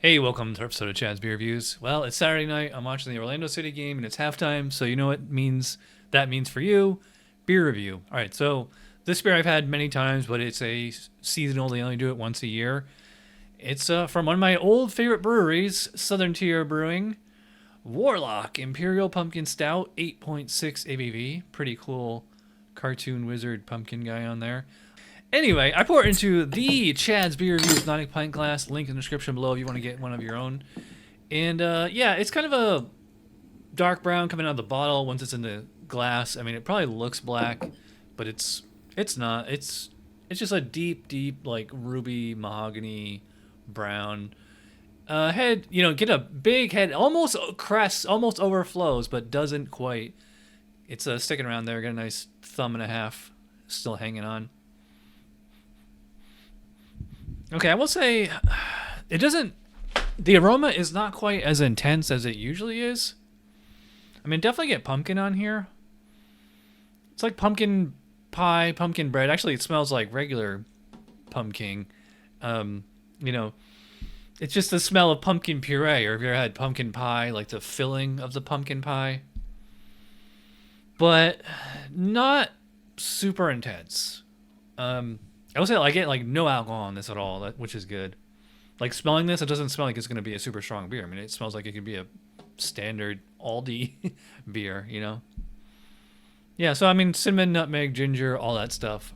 Hey, welcome to our episode of Chad's Beer Reviews. Well, it's Saturday night. I'm watching the Orlando City game, and it's halftime. So you know what means that means for you? Beer review. All right. So this beer I've had many times, but it's a seasonal. They only do it once a year. It's from one of my old favorite breweries, Southern Tier Brewing. Warlock Imperial Pumpkin Stout, 8.6 ABV. Pretty cool cartoon wizard pumpkin guy on there. Anyway, I pour it into the Chad's Beer Reviews 90 pint glass. Link in the description below if you want to get one of your own. And yeah, it's kind of a dark brown coming out of the bottle once it's in the glass. I mean, it probably looks black, but it's not. It's just a deep like ruby mahogany brown. Head, get a big head, almost crests, almost overflows, but doesn't quite. It's sticking around there. Got a nice thumb and a half still hanging on. Okay, I will say it doesn't. The aroma is not quite as intense as it usually is. I mean, definitely get pumpkin on here. It's like pumpkin pie, pumpkin bread. Actually, it smells like regular pumpkin. It's just the smell of pumpkin puree, or if you ever had pumpkin pie, like the filling of the pumpkin pie. But not super intense. I will say I get like no alcohol on this at all, which is good. Like smelling this, it doesn't smell like it's going to be a super strong beer. I mean, it smells like it could be a standard Aldi beer, Yeah, so I mean, cinnamon, nutmeg, ginger, all that stuff.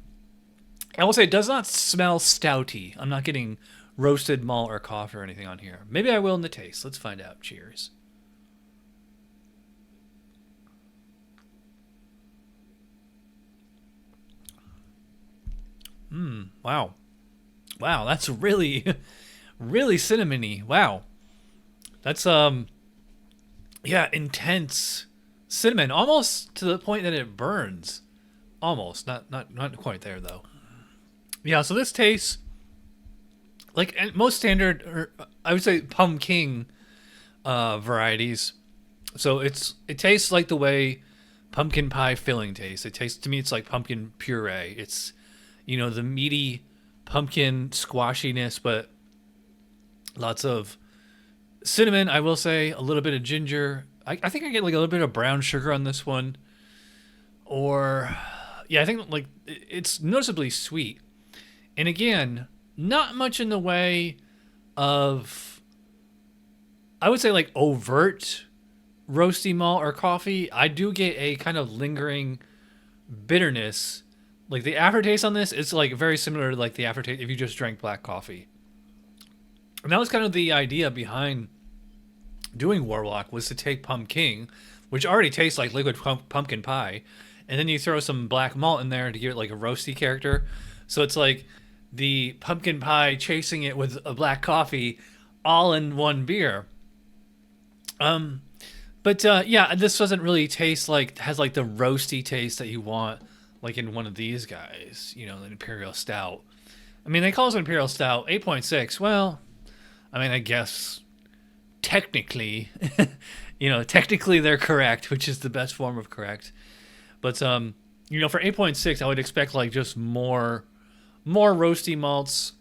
I will say it does not smell stouty. I'm not getting roasted malt or coffee or anything on here. Maybe I will in the taste. Let's find out. Cheers. Wow. Wow, that's really, really cinnamony. Wow. That's, yeah, intense cinnamon, almost to the point that it burns. Almost. Not quite there, though. Yeah, so this tastes like most standard, or I would say pumpkin varieties. So it tastes like the way pumpkin pie filling tastes. To me, it's like pumpkin puree. It's, the meaty pumpkin squashiness, but lots of cinnamon. I will say a little bit of ginger. I think I get like a little bit of brown sugar on this one. Or, yeah, I think like it's noticeably sweet. And again, not much in the way of, I would say like overt roasty malt or coffee. I do get a kind of lingering bitterness. Like the aftertaste on this is like very similar to like the aftertaste if you just drank black coffee. And that was kind of the idea behind doing Warlock, was to take pumpkin, which already tastes like liquid pumpkin pie, and then you throw some black malt in there to give it like a roasty character. So it's like the pumpkin pie chasing it with a black coffee all in one beer. But yeah, this doesn't really taste like, has like the roasty taste that you want like in one of these guys, the Imperial Stout. I mean, they call it an Imperial Stout, 8.6. Well, I mean, I guess technically, technically they're correct, which is the best form of correct. But, for 8.6, I would expect like just more roasty malts,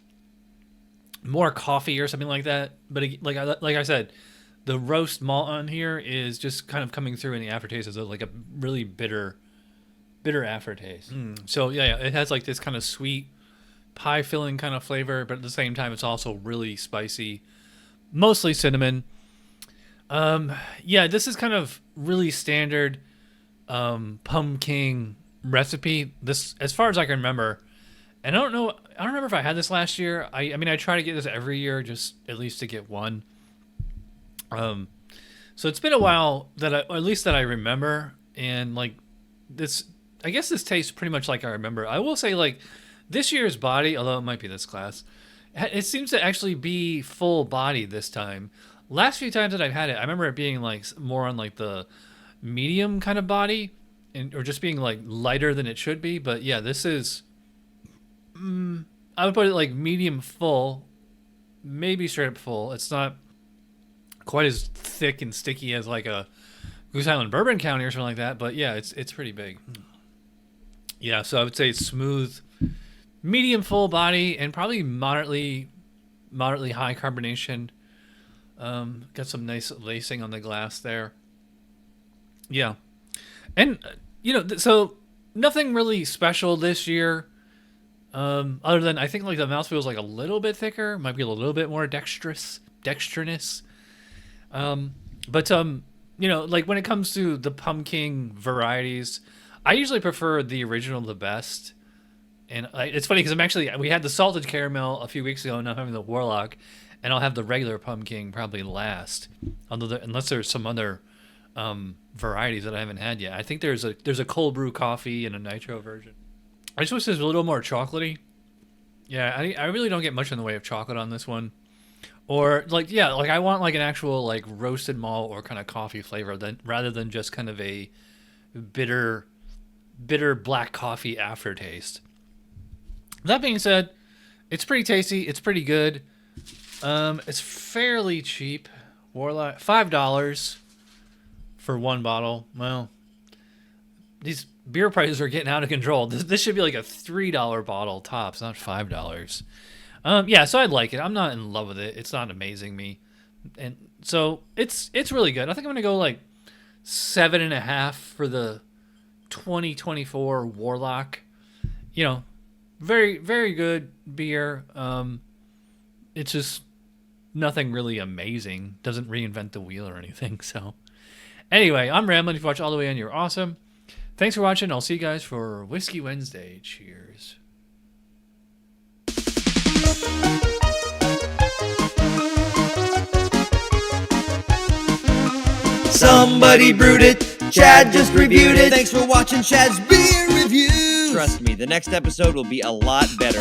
more coffee or something like that. But like I said, the roast malt on here is just kind of coming through in the aftertaste as like a really bitter aftertaste. So yeah, it has like this kind of sweet pie filling kind of flavor, but at the same time it's also really spicy, mostly cinnamon. Yeah, this is kind of really standard pumpkin recipe, this as far as I can remember. And I don't remember if I had this last year. I mean, I try to get this every year, just at least to get one. So it's been a while at least that I remember, and like this, I guess this tastes pretty much like I remember. I will say, like, this year's body, although it might be this class, it seems to actually be full body this time. Last few times that I've had it, I remember it being like more on like the medium kind of body, or just being like lighter than it should be. But yeah, this is, I would put it like medium full, maybe straight up full. It's not quite as thick and sticky as like a Goose Island Bourbon County or something like that, but yeah, it's pretty big. Yeah, so I would say it's smooth, medium full body, and probably moderately high carbonation. Got some nice lacing on the glass there. Yeah. And, so nothing really special this year. Other than I think like the mouthfeel is like a little bit thicker, might be a little bit more dextriness. But like when it comes to the pumpkin varieties, I usually prefer the original the best. And it's funny because we had the salted caramel a few weeks ago, and now I'm having the Warlock, and I'll have the regular pumpkin probably last, unless there's some other varieties that I haven't had yet. I think there's a cold brew coffee and a nitro version. I just wish there's a little more chocolatey. Yeah, I really don't get much in the way of chocolate on this one. Or I want like an actual like roasted malt or kind of coffee flavor rather than just kind of a bitter black coffee aftertaste. That being said, it's pretty tasty. It's pretty good. It's fairly cheap. Warlock, $5 for one bottle. Well, these beer prices are getting out of control. This should be like a $3 bottle tops, not $5. Yeah, so I'd like it. I'm not in love with it. It's not amazing me, and so it's really good. I think I'm gonna go like 7.5 for the 2024 Warlock. Very, very good beer. It's just nothing really amazing. Doesn't reinvent the wheel or anything. So anyway, I'm rambling. If you watch all the way in, you're awesome. Thanks for watching. I'll see you guys for Whiskey Wednesday. Cheers. Somebody brewed it, Chad just reviewed it. Thanks for watching Chad's Beer Review. Trust me, the next episode will be a lot better.